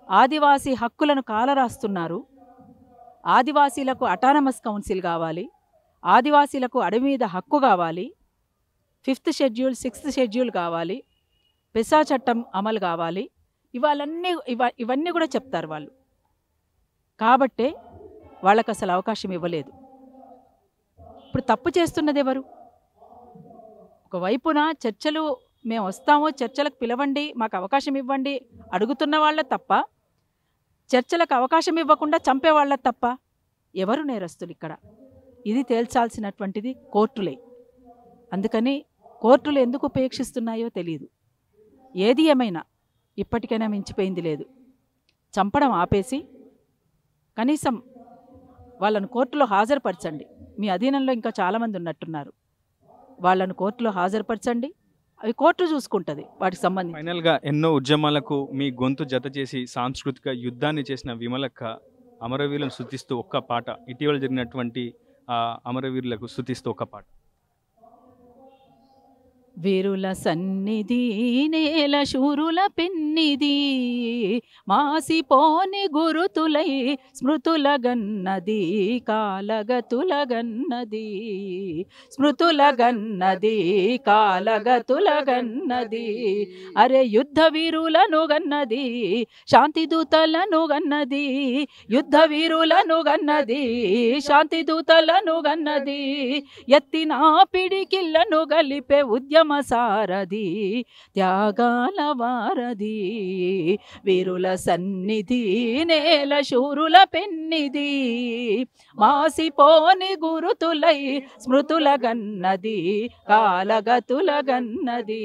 ఆదివాసీ హక్కులను కాలరాస్తున్నారు. ఆదివాసీలకు autonomous council కావాలి, ఆదివాసీలకు అడవి మీద హక్కు కావాలి, 5th షెడ్యూల్ 6th షెడ్యూల్ కావాలి, పెసా చట్టం అమలు కావాలి. ఇవన్నీ కూడా చెప్తారు వాళ్ళు. కాబట్టే వాళ్ళకు అసలు అవకాశం ఇవ్వలేదు. ఇప్పుడు తప్పు చేస్తున్నది ఎవరు? ఒకవైపున చర్చలు మేము వస్తామో, చర్చలకు పిలవండి, మాకు అవకాశం ఇవ్వండి అడుగుతున్న వాళ్ళ తప్ప, చర్చలకు అవకాశం ఇవ్వకుండా చంపేవాళ్ళ తప్ప ఎవరు నేరస్తులు ఇక్కడ? ఇది తేల్చాల్సినటువంటిది కోర్టులే. అందుకని కోర్టులు ఎందుకు ఉపేక్షిస్తున్నాయో తెలియదు. ఏది ఏమైనా ఇప్పటికైనా మించిపోయింది లేదు. చంపడం ఆపేసి కనీసం వాళ్ళను కోర్టులో హాజరుపరచండి. మీ అధీనంలో ఇంకా చాలామంది ఉన్నట్టున్నారు, వాళ్ళను కోర్టులో హాజరుపరచండి. అవి కోర్టు చూసుకుంటుంది వాటికి సంబంధించి. ఫైనల్గా ఎన్నో ఉద్యమాలకు మీ గొంతు జత చేసి సాంస్కృతిక యుద్ధాన్ని చేసిన విమలక్క అమరవీరులను స్తుతిస్తూ ఒక్క పాట, ఇటీవల జరిగినటువంటి అమరవీరులకు స్తుతిస్తూ ఒక్క పాట. వీరుల సన్నిధి నేల శూరుల పెన్నిది, మాసిపోని గురుతులై స్మృతుల గన్నది, కాలగతుల గన్నది, స్మృతుల గన్నది, కాలగతుల గన్నది. అరే యుద్ధ వీరులను గన్నది, శాంతి దూతలను గన్నది, యుద్ధ వీరులను గన్నది, శాంతి దూతలను గన్నది, ఎత్తిన పిడికిళ్లను గలిపే ఉద్యమ సారథి, త్యాగాల వారధి. వీరుల సన్నిధి నేల శూరుల పెన్నిది, మాసిపోని గురుతులై స్మృతుల గన్నది, కాలగతుల గన్నది.